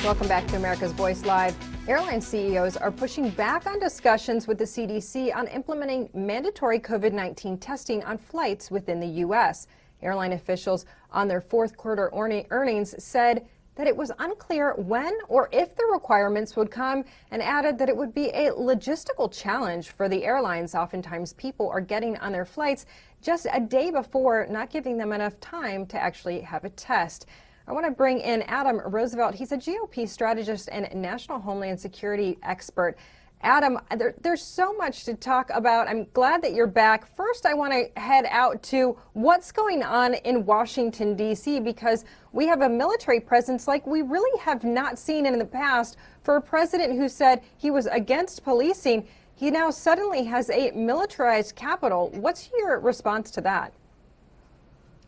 Welcome back to America's Voice Live. Airline CEOs are pushing back on discussions with the CDC on implementing mandatory COVID-19 testing on flights within the U.S. Airline officials on their fourth quarter earnings said that it was unclear when or if the requirements would come, and added that it would be a logistical challenge for the airlines. Oftentimes people are getting on their flights just a day before, not giving them enough time to actually have a test. I want to bring in Adam Roosevelt. He's a GOP strategist and national homeland security expert. Adam, there's so much to talk about. I'm glad that you're back. First, I want to head out to what's going on in Washington, D.C., because we have a military presence like we really have not seen in the past. For a president who said he was against policing, he now suddenly has a militarized Capitol. What's your response to that?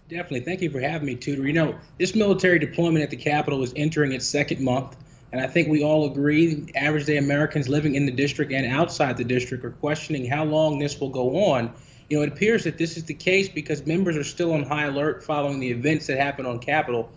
Definitely. Thank you for having me, Tudor. You know, this military deployment at the Capitol is entering its second month, and I think we all agree, average-day Americans living in the district and outside the district are questioning how long this will go on. You know, it appears that this is the case because members are still on high alert following the events that happened on Capitol.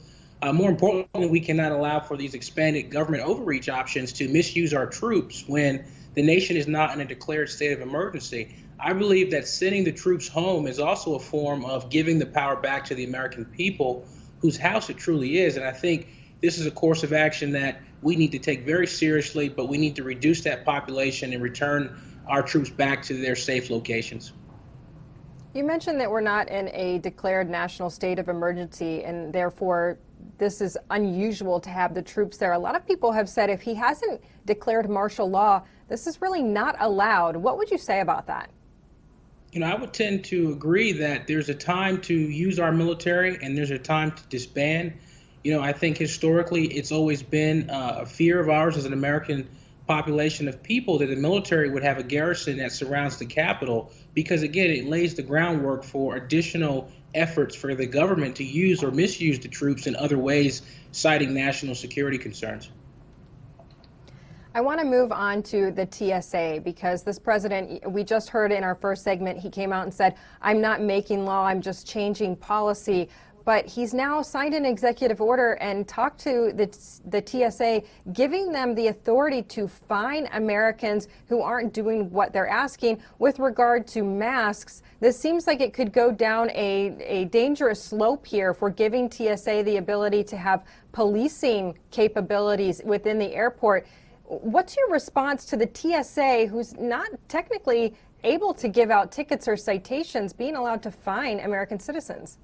More importantly, we cannot allow for these expanded government overreach options to misuse our troops when the nation is not in a declared state of emergency. I believe that sending the troops home is also a form of giving the power back to the American people whose house it truly is. And I think this is a course of action that we need to take very seriously, but we need to reduce that population and return our troops back to their safe locations. You mentioned that we're not in a declared national state of emergency, and therefore this is unusual to have the troops there. A lot of people have said if he hasn't declared martial law, this is really not allowed. What would you say about that? You know, I would tend to agree that there's a time to use our military and there's a time to disband. You know, I think historically it's always been a fear of ours as an American population of people that the military would have a garrison that surrounds the Capitol because, again, it lays the groundwork for additional efforts for the government to use or misuse the troops in other ways, citing national security concerns. I want to move on to the TSA because this president, we just heard in our first segment, he came out and said, I'm not making law, I'm just changing policy. But he's now signed an executive order and talked to the TSA, giving them the authority to fine Americans who aren't doing what they're asking with regard to masks. This seems like it could go down a dangerous slope here if we're giving TSA the ability to have policing capabilities within the airport. What's your response to the TSA, who's not technically able to give out tickets or citations, being allowed to fine American citizens?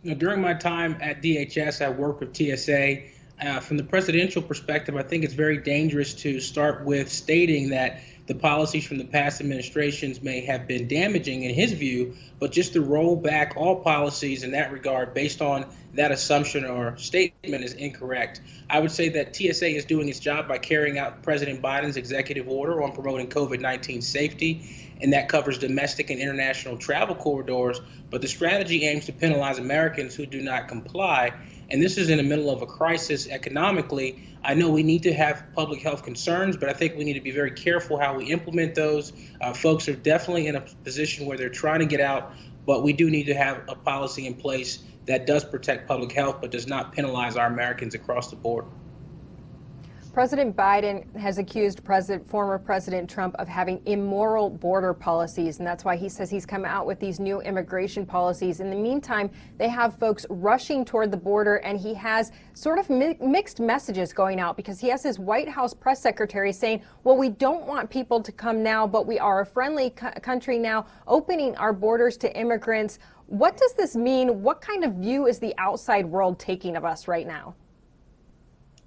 You know, during my time at DHS, I worked with TSA. From the presidential perspective, I think it's very dangerous to start with stating that the policies from the past administrations may have been damaging in his view, but just to roll back all policies in that regard based on that assumption or statement is incorrect. I would say that TSA is doing its job by carrying out President Biden's executive order on promoting COVID-19 safety, and that covers domestic and international travel corridors, but the strategy aims to penalize Americans who do not comply. And this is in the middle of a crisis economically. I know we need to have public health concerns, but I think we need to be very careful how we implement those. Folks are definitely in a position where they're trying to get out, but we do need to have a policy in place that does protect public health, but does not penalize our Americans across the board. President Biden has accused former President Trump of having immoral border policies, and that's why he says he's come out with these new immigration policies. In the meantime, they have folks rushing toward the border, and he has sort of mixed messages going out because he has his White House press secretary saying, well, we don't want people to come now, but we are a friendly country now, opening our borders to immigrants. What does this mean? What kind of view is the outside world taking of us right now?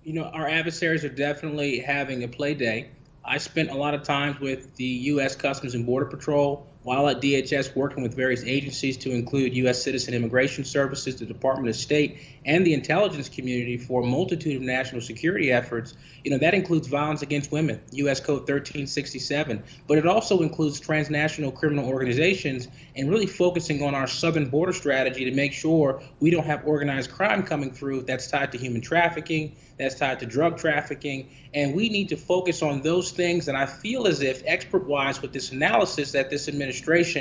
You know, our adversaries are definitely having a play day. I spent a lot of time with the U.S. Customs and Border Patrol while at DHS working with various agencies to include U.S. Citizen Immigration Services, the Department of State, and the intelligence community for a multitude of national security efforts. You know, that includes violence against women, U.S. Code 1367, but it also includes transnational criminal organizations and really focusing on our southern border strategy to make sure we don't have organized crime coming through that's tied to human trafficking, that's tied to drug trafficking, and we need to focus on those things. And I feel as if, expert-wise, with this analysis that this administration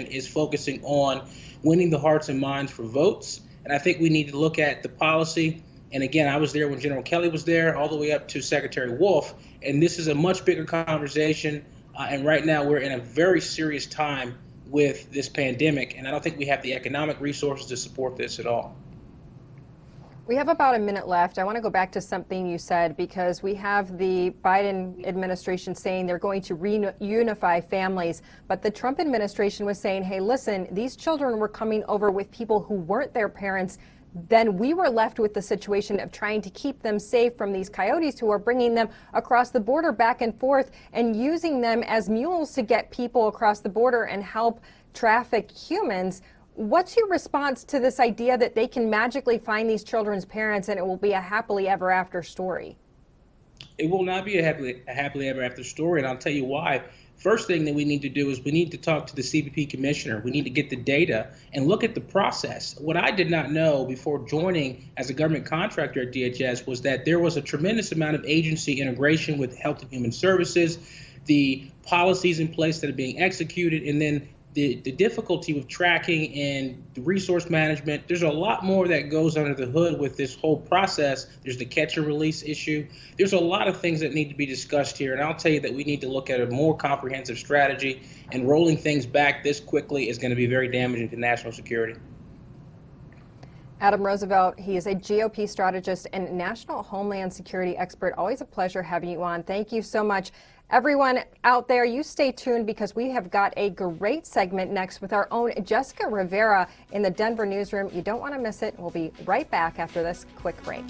is focusing on winning the hearts and minds for votes. And I think we need to look at the policy And again, I was there when General Kelly was there, all the way up to Secretary Wolf. And this is a much bigger conversation. And right now, we're in a very serious time with this pandemic. And I don't think we have the economic resources to support this at all. We have about a minute left. I want to go back to something you said, because we have the Biden administration saying they're going to reunify families. But the Trump administration was saying, hey, listen, these children were coming over with people who weren't their parents. Then we were left with the situation of trying to keep them safe from these coyotes who are bringing them across the border back and forth and using them as mules to get people across the border and help traffic humans. What's your response to this idea that they can magically find these children's parents and it will be a happily ever after story? It will not be a happily ever after story, and I'll tell you why. First thing that we need to do is we need to talk to the CBP commissioner. We need to get the data and look at the process. What I did not know before joining as a government contractor at DHS was that there was a tremendous amount of agency integration with Health and Human Services, the policies in place that are being executed, and then the difficulty with tracking and the resource management. There's a lot more that goes under the hood with this whole process. There's the catch and release issue. There's a lot of things that need to be discussed here. And I'll tell you that we need to look at a more comprehensive strategy, and rolling things back this quickly is going to be very damaging to national security. Adam Roosevelt, he is a GOP strategist and national homeland security expert. Always a pleasure having you on. Thank you so much. Everyone out there, you stay tuned, because we have got a great segment next with our own Jessica Rivera in the Denver newsroom. You don't want to miss it. We'll be right back after this quick break.